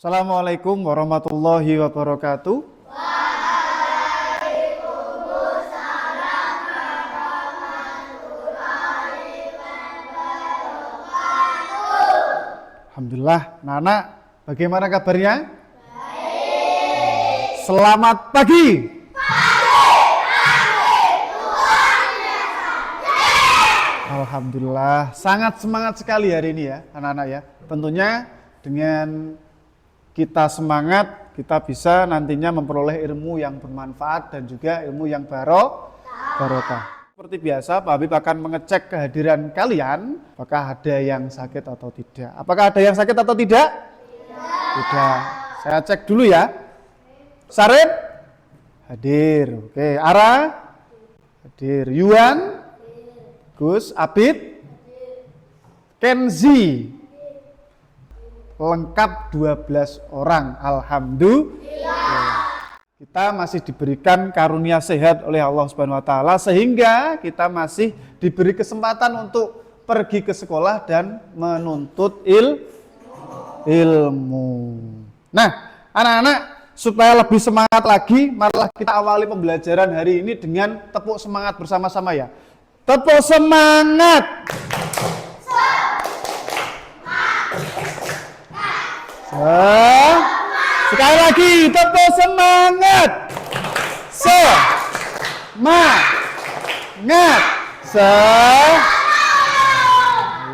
Assalamualaikum warahmatullahi wabarakatuh. Alhamdulillah, Nana, bagaimana kabarnya? Baik. Selamat pagi. Alhamdulillah, sangat semangat sekali hari ini ya, anak-anak ya. Tentunya dengan kita semangat, kita bisa nantinya memperoleh ilmu yang bermanfaat dan juga ilmu yang barokah. Seperti biasa, Pak Habib akan mengecek kehadiran kalian, apakah ada yang sakit atau tidak. Apakah ada yang sakit atau tidak? Tidak. Saya cek dulu ya. Sarip? Hadir. Oke, Ara? Hadir. Yuan? Gus? Abid? Kenzi? Lengkap 12 orang. Alhamdulillah. Kita masih diberikan karunia sehat oleh Allah Subhanahu wa taala sehingga kita masih diberi kesempatan untuk pergi ke sekolah dan menuntut ilmu. Nah, anak-anak, supaya lebih semangat lagi, marilah kita awali pembelajaran hari ini dengan tepuk semangat bersama-sama ya. Tepuk semangat. Sekali lagi, tepuk semangat.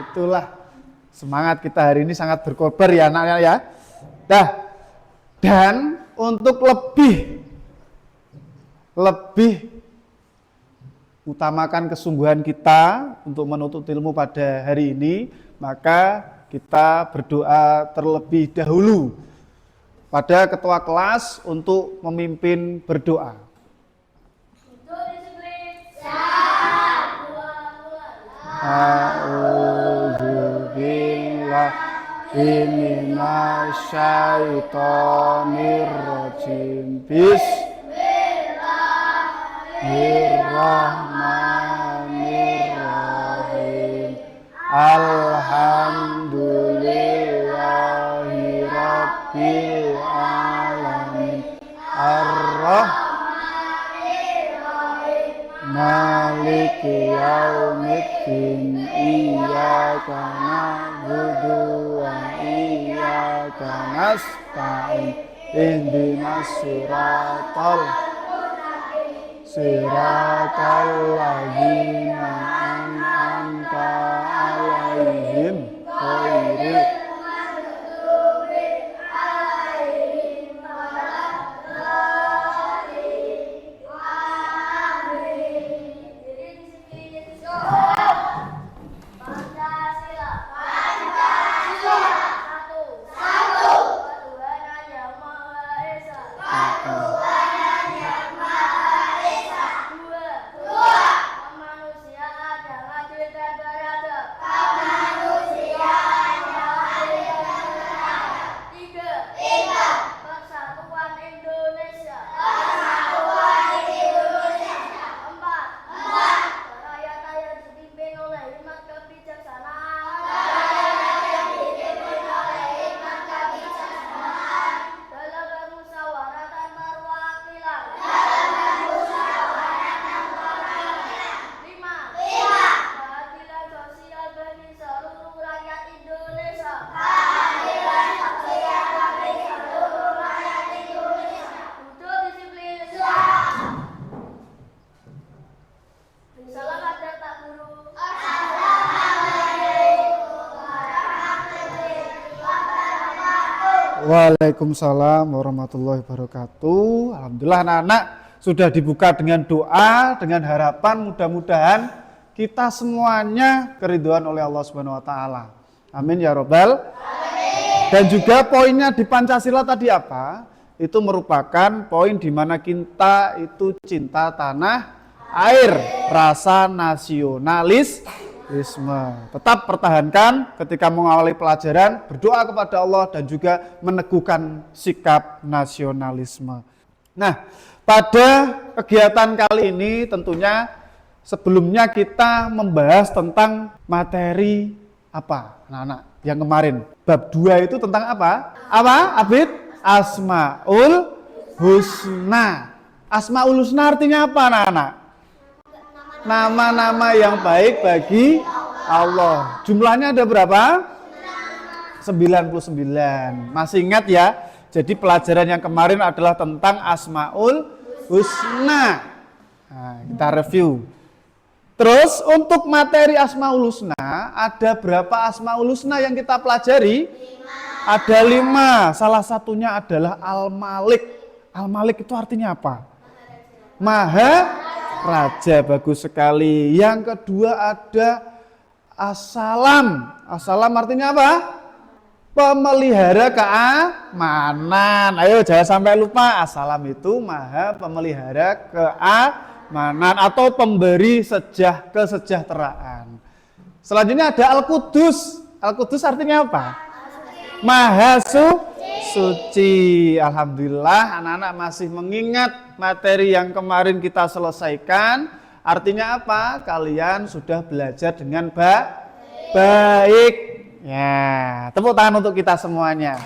Itulah semangat kita hari ini sangat berkobar ya anak-anak ya. Dan untuk lebih utamakan kesungguhan kita untuk menuntut ilmu pada hari ini, maka kita berdoa terlebih dahulu pada ketua kelas untuk memimpin berdoa. A'udzubillahi minasyaitonirrajim. Bismillahirrahmanirrahim. Alhamdulillahi rabbil alamin. Maliki yaumiddin. Iyyaka na'budu wa iyyaka nasta'in. Ihdinas siratal ladzina an'amta 'alaihim ghairil Waalaikumsalam warahmatullahi wabarakatuh. Alhamdulillah anak-anak sudah dibuka dengan doa, dengan harapan mudah-mudahan kita semuanya keridhaan oleh Allah Subhanahu wa taala. Amin ya robbal. Dan juga poinnya di Pancasila tadi apa? Itu merupakan poin di mana kita itu cinta tanah air, rasa nasionalisme. Tetap pertahankan ketika mengawali pelajaran, berdoa kepada Allah dan juga meneguhkan sikap nasionalisme. Nah, pada kegiatan kali ini tentunya sebelumnya kita membahas tentang materi apa, anak-anak? yang kemarin. Bab 2 itu tentang apa? Apa, Abid? Asmaul Husna. Asmaul Husna artinya apa, anak-anak? Nama-nama yang baik bagi Allah. Jumlahnya ada berapa? 99. Masih ingat ya? Jadi pelajaran yang kemarin adalah tentang Asmaul Husna. Nah, kita review. Terus untuk materi Asmaul Husna, ada berapa Asmaul Husna yang kita pelajari? 5. Ada 5. Salah satunya adalah Al-Malik. Al-Malik itu artinya apa? Maha Raja. Bagus sekali. Yang kedua ada As-Salam. As-Salam artinya apa? Pemelihara keamanan. Ayo jangan sampai lupa, As-Salam itu Maha Pemelihara keamanan atau pemberi kesejahteraan. Selanjutnya ada Al-Qudus. Al-Qudus artinya apa? Maha suci. Alhamdulillah anak-anak masih mengingat materi yang kemarin kita selesaikan. Artinya apa? Kalian sudah belajar dengan baik. Ya, tepuk tangan untuk kita semuanya.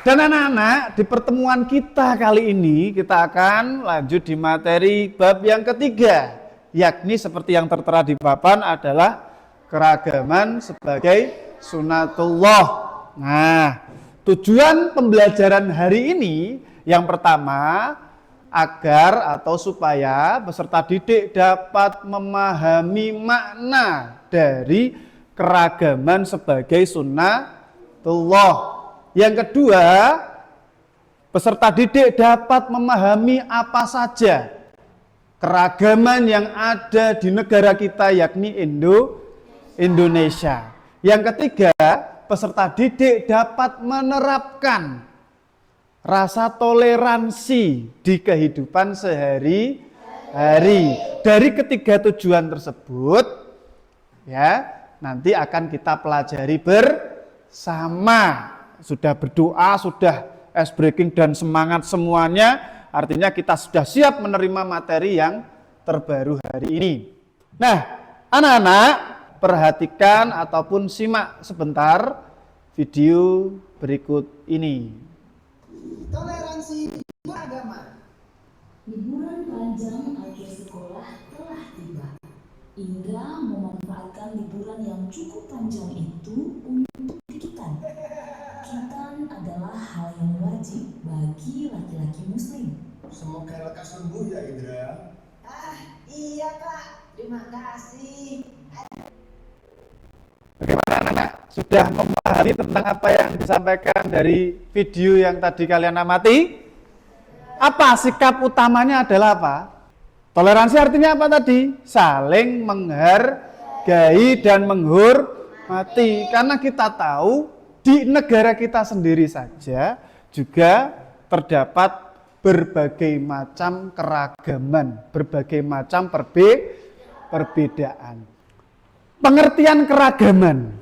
Dan anak-anak, di pertemuan kita kali ini kita akan lanjut di materi bab yang ketiga, yakni seperti yang tertera di papan adalah keragaman sebagai sunatullah. Nah, tujuan pembelajaran hari ini yang pertama agar atau supaya peserta didik dapat memahami makna dari keragaman sebagai sunnatullah. Yang kedua, peserta didik dapat memahami apa saja keragaman yang ada di negara kita yakni Indonesia. Yang ketiga, peserta didik dapat menerapkan rasa toleransi di kehidupan sehari-hari. Dari ketiga tujuan tersebut, ya, nanti akan kita pelajari bersama. Sudah berdoa, sudah ice breaking dan semangat semuanya. Artinya kita sudah siap menerima materi yang terbaru hari ini. Nah, anak-anak perhatikan ataupun simak sebentar video berikut ini. Toleransi beragama. Liburan panjang akhir sekolah telah tiba. Indra memanfaatkan liburan yang cukup panjang itu untuk dikitan. Kitan adalah hal yang wajib bagi laki-laki muslim. Semoga lekas sembuh ya Indra. Iya Kak, terima kasih. Bagaimana anak-anak? Sudah memahami tentang apa yang disampaikan dari video yang tadi kalian amati? Apa sikap utamanya adalah apa? Toleransi artinya apa tadi? Saling menghargai dan menghormati. Karena kita tahu di negara kita sendiri saja juga terdapat berbagai macam keragaman, berbagai macam perbedaan. Pengertian keragaman.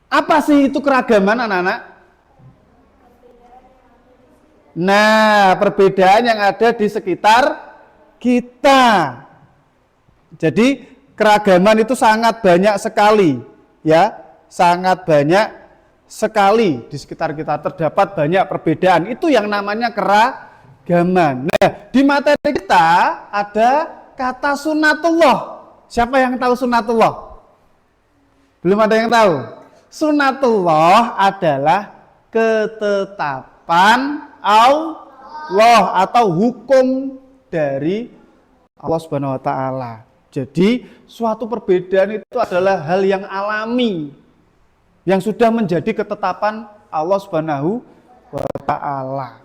Apa sih itu keragaman, anak-anak? Nah, perbedaan yang ada di sekitar kita. Jadi keragaman itu sangat banyak sekali, ya, sangat banyak sekali di sekitar kita terdapat banyak perbedaan. Itu yang namanya keragaman. Nah, di materi kita ada kata sunatullah. Siapa yang tahu sunatullah? Belum ada yang tahu. Sunatullah adalah ketetapan Allah atau hukum dari Allah Subhanahu wa taala. Jadi suatu perbedaan itu adalah hal yang alami yang sudah menjadi ketetapan Allah Subhanahu wa taala.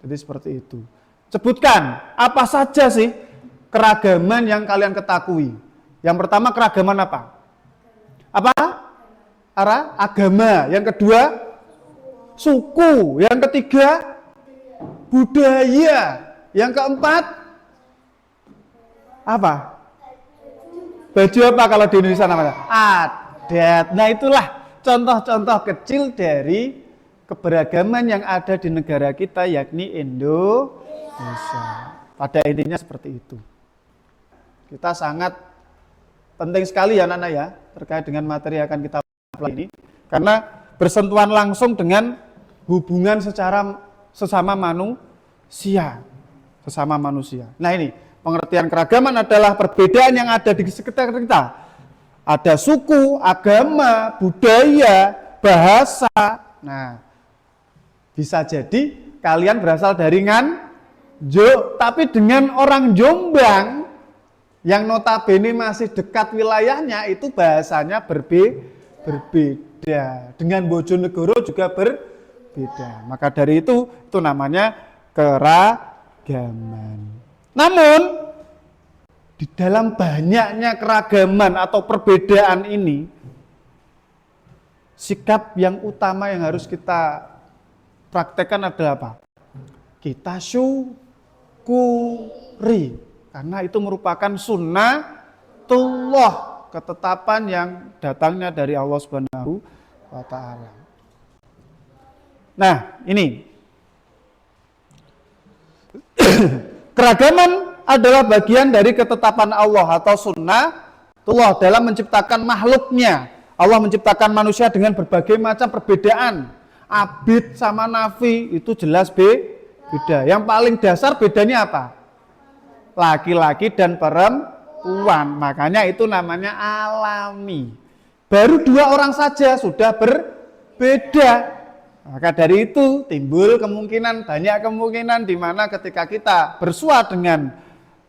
Jadi seperti itu. Sebutkan apa saja sih keragaman yang kalian ketahui. Yang pertama keragaman apa? Apa? Agama. Yang kedua suku. Yang ketiga budaya. Yang keempat apa? Baju apa kalau di Indonesia namanya? Adat. Nah itulah contoh-contoh kecil dari keberagaman yang ada di negara kita yakni Indonesia. Pada intinya seperti itu. Kita sangat penting sekali ya anak-anak ya terkait dengan materi yang akan kita pelajari ini. Karena bersentuhan langsung dengan hubungan secara sesama manusia. Sesama manusia. Nah ini, pengertian keragaman adalah perbedaan yang ada di sekitar kita. Ada suku, agama, budaya, bahasa. Nah, bisa jadi kalian berasal dari Nganjuk, tapi dengan orang Jombang yang notabene masih dekat wilayahnya itu bahasanya berbeda. Dengan Bojonegoro juga berbeda. Maka dari itu namanya keragaman. Namun di dalam banyaknya keragaman atau perbedaan ini, sikap yang utama yang harus kita praktekkan adalah apa? Kita syukuri, karena itu merupakan sunnatullah, ketetapan yang datangnya dari Allah Subhanahu wa Ta'ala. Nah, ini keragaman adalah bagian dari ketetapan Allah atau sunnatullah dalam menciptakan makhluknya. Allah menciptakan manusia dengan berbagai macam perbedaan. Abid sama nafi itu jelas beda. Yang paling dasar bedanya apa? Laki-laki dan perempuan. Makanya itu namanya alami. Baru 2 orang saja sudah berbeda. Maka dari itu timbul banyak kemungkinan di mana ketika kita bersua dengan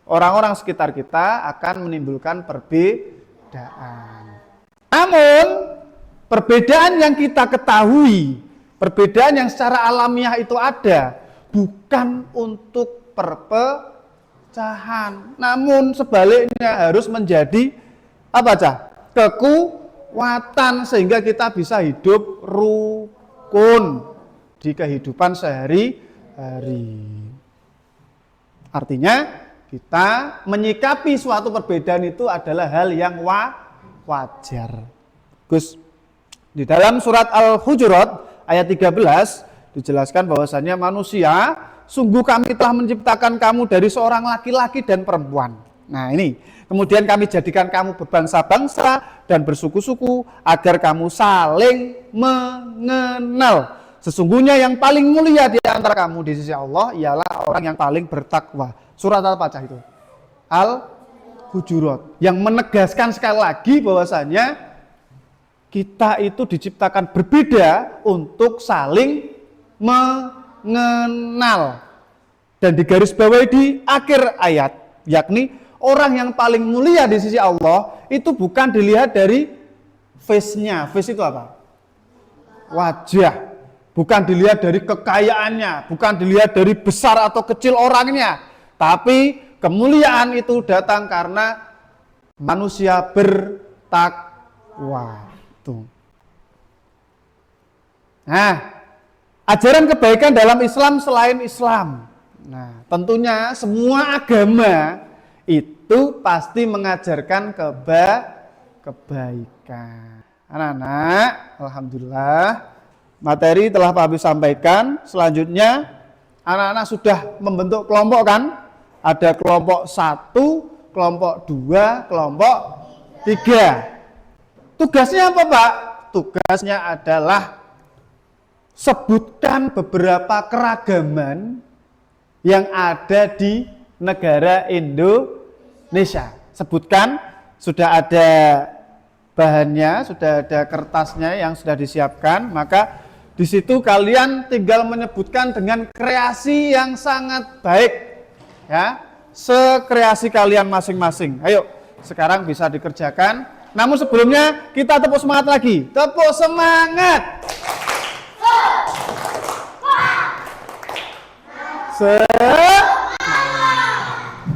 orang-orang sekitar kita akan menimbulkan perbedaan. Namun perbedaan yang kita ketahui, perbedaan yang secara alamiah itu ada, bukan untuk perpecahan, namun sebaliknya harus menjadi apa Cah? Kekuatan sehingga kita bisa hidup rukun di kehidupan sehari-hari. Artinya kita menyikapi suatu perbedaan itu adalah hal yang wajar. Gus, di dalam surat Al-Hujurat ayat 13 dijelaskan bahwasanya manusia, sungguh kami telah menciptakan kamu dari seorang laki-laki dan perempuan. Nah ini, kemudian kami jadikan kamu berbangsa-bangsa dan bersuku-suku agar kamu saling mengenal. Sesungguhnya yang paling mulia di antara kamu di sisi Allah ialah orang yang paling bertakwa. Surat apa Cah itu? Al-Hujurat. Yang menegaskan sekali lagi bahwasanya kita itu diciptakan berbeda untuk saling mengenal. Dan digarisbawahi di akhir ayat, yakni orang yang paling mulia di sisi Allah itu bukan dilihat dari face-nya. Face itu apa? Wajah. Bukan dilihat dari kekayaannya, bukan dilihat dari besar atau kecil orangnya. Tapi kemuliaan itu datang karena manusia bertakwa. Tuh. Nah, ajaran kebaikan dalam Islam selain Islam. Nah, tentunya semua agama itu pasti mengajarkan kebaikan. Anak-anak, alhamdulillah materi telah Pak Habib sampaikan. Selanjutnya anak-anak sudah membentuk kelompok kan? Ada kelompok 1, kelompok 2, kelompok 3. Tugasnya apa Pak? Tugasnya adalah sebutkan beberapa keragaman yang ada di negara Indonesia. Sebutkan, sudah ada bahannya, sudah ada kertasnya yang sudah disiapkan, maka di situ kalian tinggal menyebutkan dengan kreasi yang sangat baik, ya, sekreasi kalian masing-masing. Ayo, sekarang bisa dikerjakan. Namun sebelumnya kita tepuk semangat lagi. Tepuk semangat.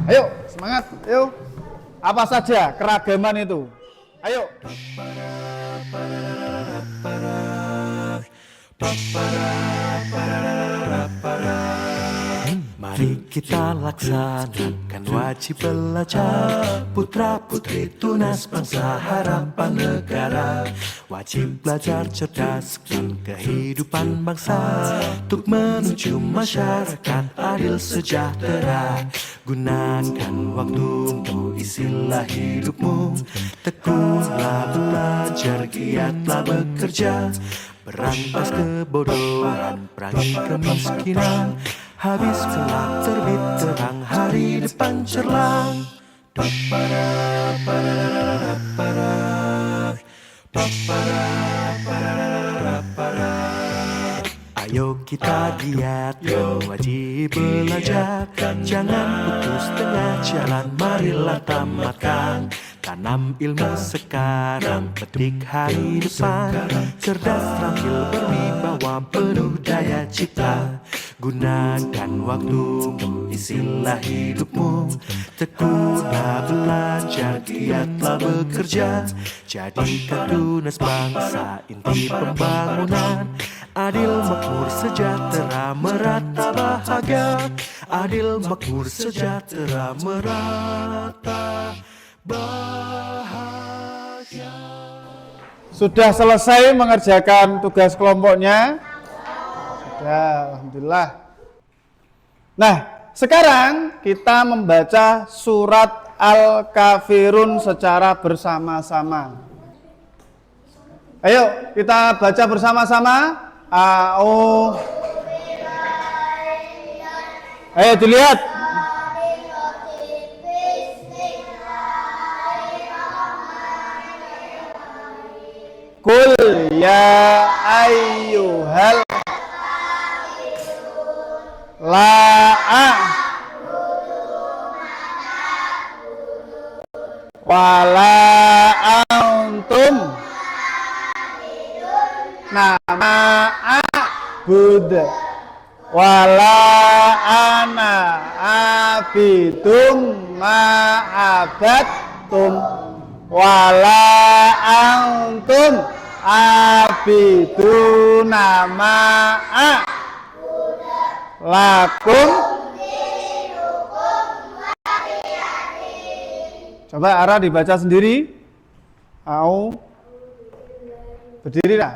Ayo, semangat. Ayo. Apa saja keragaman itu? Ayo. Mari kita laksanakan wajib belajar, putra putri tunas bangsa harapan negara. Wajib belajar cerdaskan kehidupan bangsa, untuk menuju masyarakat adil sejahtera. Gunakan waktumu, isilah hidupmu, tekunlah belajar belajar, giatlah bekerja. Berantas kebodohan, perangi kemiskinan. Habis gelap terbit terang, hari depan cerlang. Ayo kita giat, wajib belajar. Jangan putus tengah jalan, marilah tamatkan. Tanam ilmu sekarang, petik hari depan. Cerdas, terampil, berwibawa, penuh daya cipta. Guna dan waktumu, isilah hidupmu. Tekunlah belajar, giatlah bekerja. Jadikan tunas bangsa inti pembangunan. Adil, makmur, sejahtera, merata bahagia. Adil, makmur, sejahtera, merata bahagia. Sudah selesai mengerjakan tugas kelompoknya? Sudah, alhamdulillah. Nah, sekarang kita membaca surat Al-Kafirun secara bersama-sama. Ayo, kita baca bersama-sama. Ayo dilihat. Kul ya ayyuhal la'a wala antum nama abud wala ana abidum ma'abattum wala antum abiduna ma'a lakum. Coba Ara dibaca sendiri. Au berdiri lah.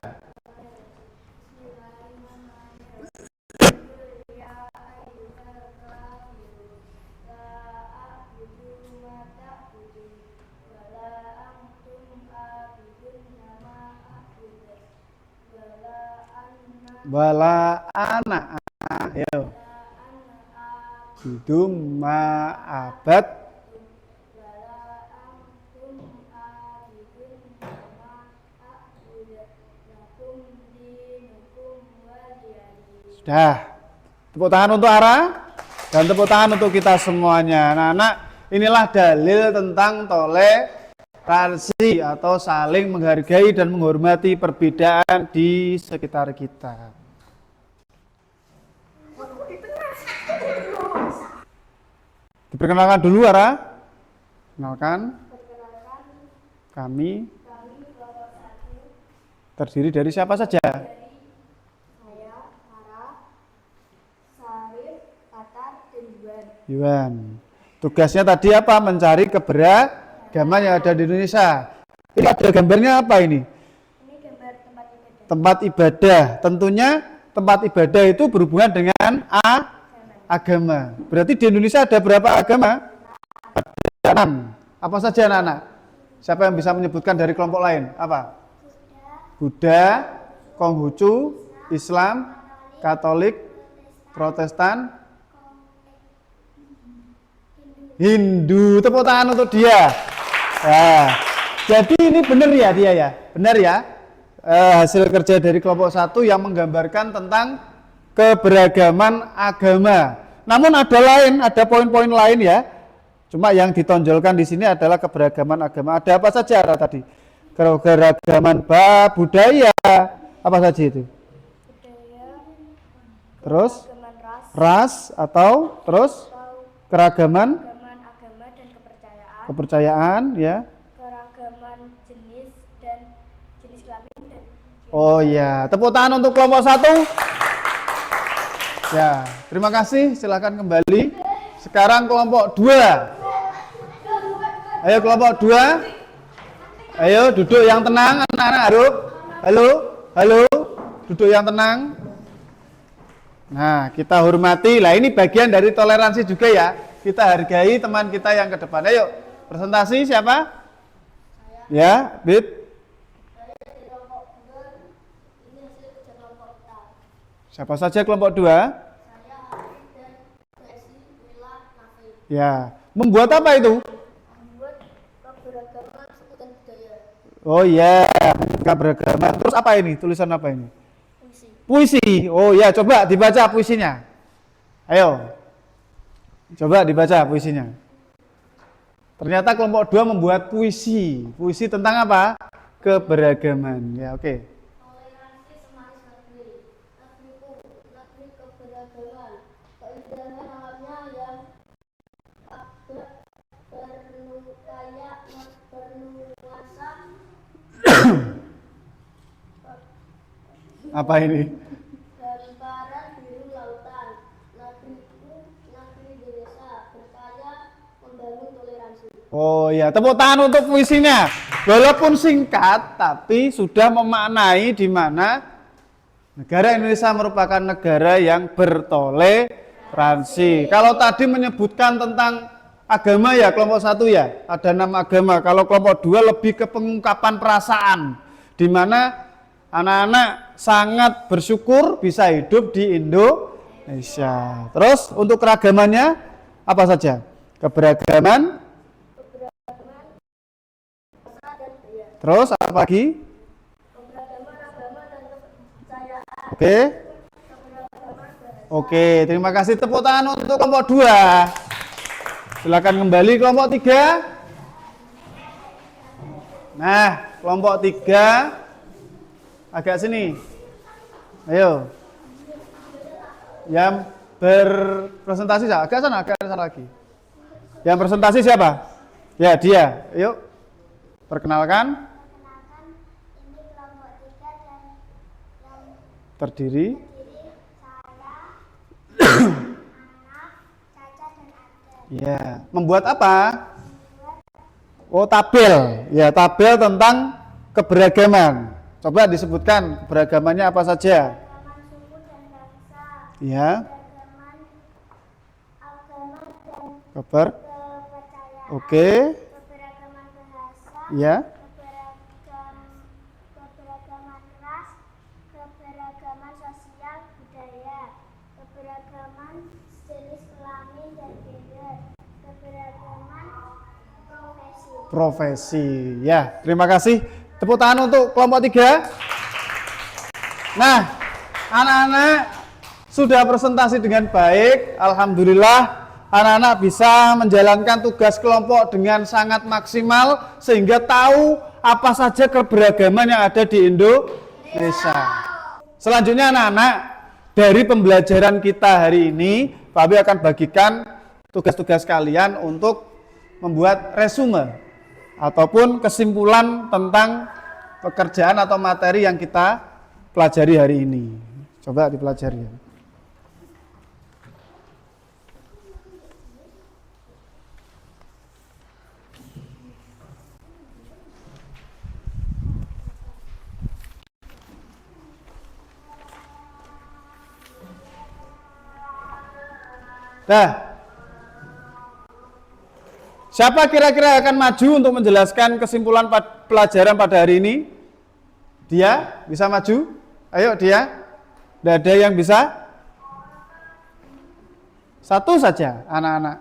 Wala anak, ayo. Hidum ma'abad. Sudah. Tepuk tangan untuk Ara dan tepuk tangan untuk kita semuanya. Anak-anak, inilah dalil tentang toleransi atau saling menghargai dan menghormati perbedaan di sekitar kita. Diperkenalkan dulu, Ara. Kenalkan. Kami terdiri dari siapa saja? Saya, Farah, Sarif, Tatar, dan Iwan. Tugasnya tadi apa? Mencari keberagaman yang ada di Indonesia. Ini ada gambarnya apa ini? Ini gambar tempat ibadah. Tempat ibadah. Tentunya tempat ibadah itu berhubungan dengan agama. Berarti di Indonesia ada berapa agama? Ada 6. Apa saja anak-anak? Siapa yang bisa menyebutkan dari kelompok lain? Apa? Buddha, Konghucu, Islam, Katolik, Protestan, Hindu. Tepuk tangan untuk dia. Nah, jadi ini benar ya dia ya? Benar ya? Hasil kerja dari kelompok 1 yang menggambarkan tentang keberagaman agama. Namun ada poin-poin lain ya. Cuma yang ditonjolkan di sini adalah keberagaman agama. Ada apa saja tadi? Keberagaman budaya. Apa saja itu? Budaya, Terus keragaman ras atau terus keragaman agama dan kepercayaan, kepercayaan ya. keragaman jenis dan jenis kelamin dan Oh ya, tepuk tangan untuk kelompok 1. Ya, terima kasih. Silakan kembali. Sekarang kelompok 2. Ayo kelompok 2. Ayo duduk yang tenang anak-anak. Halo. Duduk yang tenang. Nah, kita hormati. Lah ini bagian dari toleransi juga ya. Kita hargai teman kita yang ke depan. Ayo, presentasi siapa? Ya, Bib. Siapa saja kelompok 2? Saya Arif dan Desi, Wila, Nafi. Ya. Membuat apa itu? Membuat keberagaman suku dan budaya. Oh iya, keberagaman. Terus apa ini? Tulisan apa ini? Puisi. Puisi. Oh ya, coba dibaca puisinya. Ayo. Coba dibaca puisinya. Ternyata kelompok 2 membuat puisi. Puisi tentang apa? Keberagaman. Ya, oke. Toleransi semanis negeri. Negeriku, negeri keberagaman. Keindahan alamnya yang agak bernuansa. Apa ini? Hamparan biru lautan. Negeriku, negeri desa, berkaya membangun toleransi. Oh ya, tepuk tangan untuk puisinya. Walaupun singkat, tapi sudah memaknai di mana negara Indonesia merupakan negara yang bertoleransi. Kalau tadi menyebutkan tentang agama ya, kelompok 1 ya, ada 6 agama. Kalau kelompok 2 lebih ke pengungkapan perasaan, di mana anak-anak sangat bersyukur bisa hidup di Indonesia. Terus untuk keragamannya apa saja? Keberagaman. Terus apa lagi? Keberagaman agama dan kepercayaan. Oke. Oke, terima kasih. Tepuk tangan untuk kelompok 2. Silakan kembali kelompok 3. Nah, kelompok 3 agak sini. Ayo. Yang berpresentasi agak sana lagi. Yang presentasi siapa? Ya, dia. Yuk. Perkenalkan. Ini kelompok 3 dan yang Terdiri. saya, anak, Caca dan Ade. Ya, membuat apa? Oh, tabel. Ya, tabel tentang keberagaman. Coba disebutkan keberagamannya apa saja? Keberagaman suku dan bangsa, Ya, keberagaman agama dan keber. kepercayaan, Oke. keberagaman bahasa, Ya. keberagaman ras, keberagaman sosial budaya, keberagaman jenis kelamin dan gender, keberagaman Profesi. Ya, terima kasih. Tepuk tangan untuk kelompok 3. Nah, anak-anak sudah presentasi dengan baik. Alhamdulillah, anak-anak bisa menjalankan tugas kelompok dengan sangat maksimal sehingga tahu apa saja keberagaman yang ada di Indonesia. Selanjutnya anak-anak, dari pembelajaran kita hari ini, Pak Abi akan bagikan tugas-tugas kalian untuk membuat resume ataupun kesimpulan tentang pekerjaan atau materi yang kita pelajari hari ini. Coba dipelajari. Nah, siapa kira-kira akan maju untuk menjelaskan kesimpulan pelajaran pada hari ini? Dia bisa maju? Ayo dia. Tidak ada yang bisa? Satu saja anak-anak.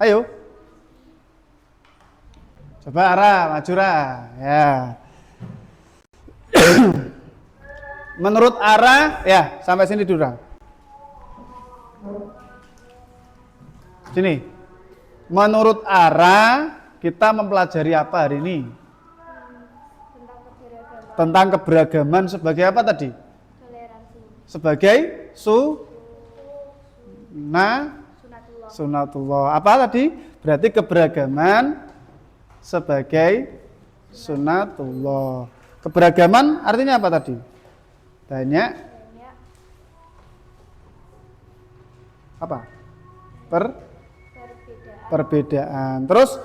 Ayo. Coba Ara, maju Ra. Ya. Menurut Ara, ya sampai sini dulu Ra. Sini. Menurut Ara, kita mempelajari apa hari ini? Tentang keberagaman sebagai apa tadi? toleransi, Sebagai sunatullah. Apa tadi? Berarti keberagaman sebagai sunatullah. Keberagaman artinya apa tadi? Banyak apa? Perbedaan. Terus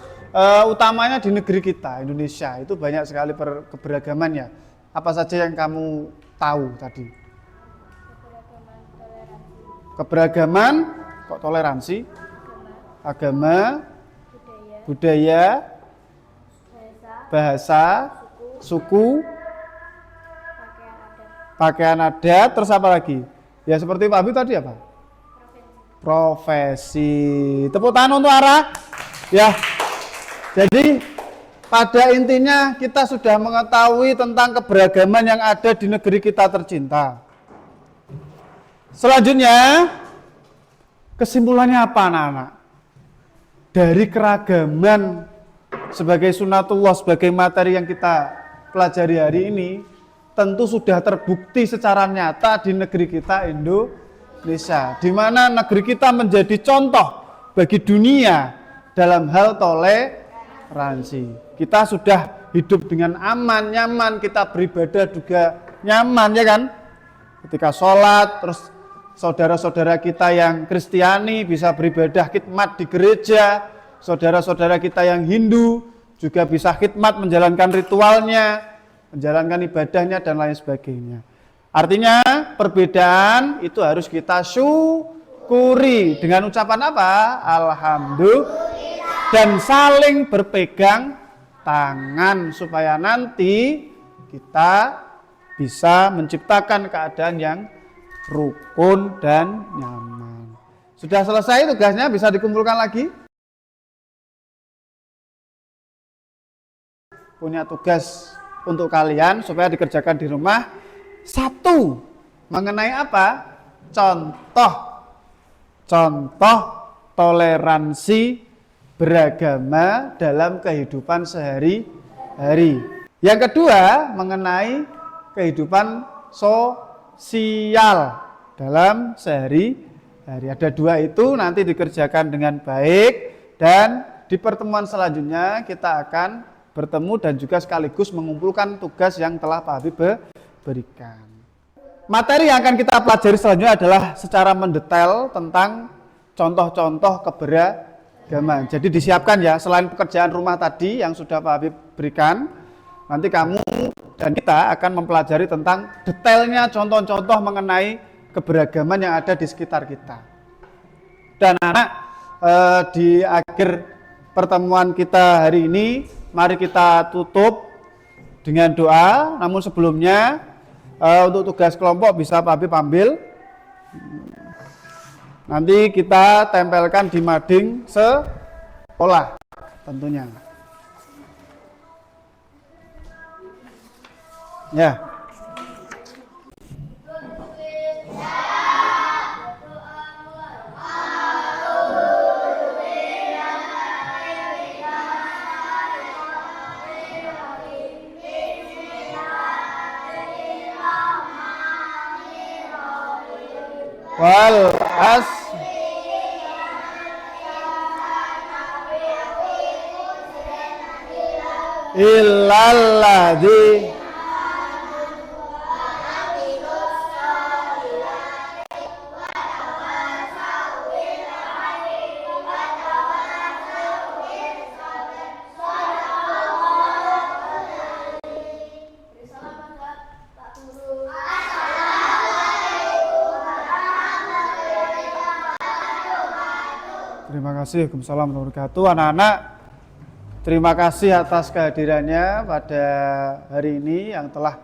utamanya di negeri kita, Indonesia, itu banyak sekali keberagamannya. Apa saja yang kamu tahu tadi? Keberagaman, kok toleransi? Agama, budaya, bahasa, suku, Pakaian adat, terus apa lagi? Ya seperti Pak Abi tadi apa? Profesi. Tepuk tangan untuk Ara. Ya. Jadi pada intinya kita sudah mengetahui tentang keberagaman yang ada di negeri kita tercinta. Selanjutnya, kesimpulannya apa anak-anak? Dari keragaman sebagai sunatullah, sebagai materi yang kita pelajari hari ini, tentu sudah terbukti secara nyata di negeri kita Indonesia, di mana negeri kita menjadi contoh bagi dunia dalam hal toleransi. Kita sudah hidup dengan aman, nyaman, kita beribadah juga nyaman, ya kan? Ketika sholat, terus saudara-saudara kita yang Kristiani bisa beribadah khidmat di gereja, saudara-saudara kita yang Hindu juga bisa khidmat menjalankan ritualnya, menjalankan ibadahnya dan lain sebagainya. Artinya perbedaan itu harus kita syukuri dengan ucapan apa? Alhamdulillah. Dan saling berpegang tangan supaya nanti kita bisa menciptakan keadaan yang rukun dan nyaman. Sudah selesai tugasnya, bisa dikumpulkan lagi? Punya tugas untuk kalian supaya dikerjakan di rumah. Satu, mengenai apa? Contoh toleransi beragama dalam kehidupan sehari-hari. Yang kedua, mengenai kehidupan sosial dalam sehari-hari. Ada dua itu nanti dikerjakan dengan baik, dan di pertemuan selanjutnya kita akan bertemu dan juga sekaligus mengumpulkan tugas yang telah Pak Habib berikan. Materi yang akan kita pelajari selanjutnya adalah secara mendetail tentang contoh-contoh keberagaman. Jadi disiapkan ya, selain pekerjaan rumah tadi yang sudah Pak Habib berikan, nanti kamu dan kita akan mempelajari tentang detailnya contoh-contoh mengenai keberagaman yang ada di sekitar kita. Dan anak, di akhir pertemuan kita hari ini, mari kita tutup dengan doa. Namun sebelumnya, untuk tugas kelompok bisa Pak Habib ambil. Nanti kita tempelkan di mading sekolah tentunya. Ya. Wal as illalladzi Terima kasih. Waalaikumsalam warahmatullahi wabarakatuh. Anak-anak, terima kasih atas kehadirannya pada hari ini yang telah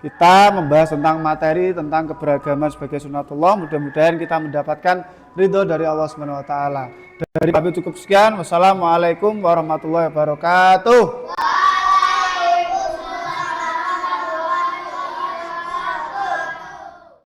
kita membahas tentang materi tentang keberagaman sebagai sunatullah. Mudah-mudahan kita mendapatkan ridho dari Allah Subhanahu wa taala. Dari kami cukup sekian. Wassalamualaikum warahmatullahi wabarakatuh.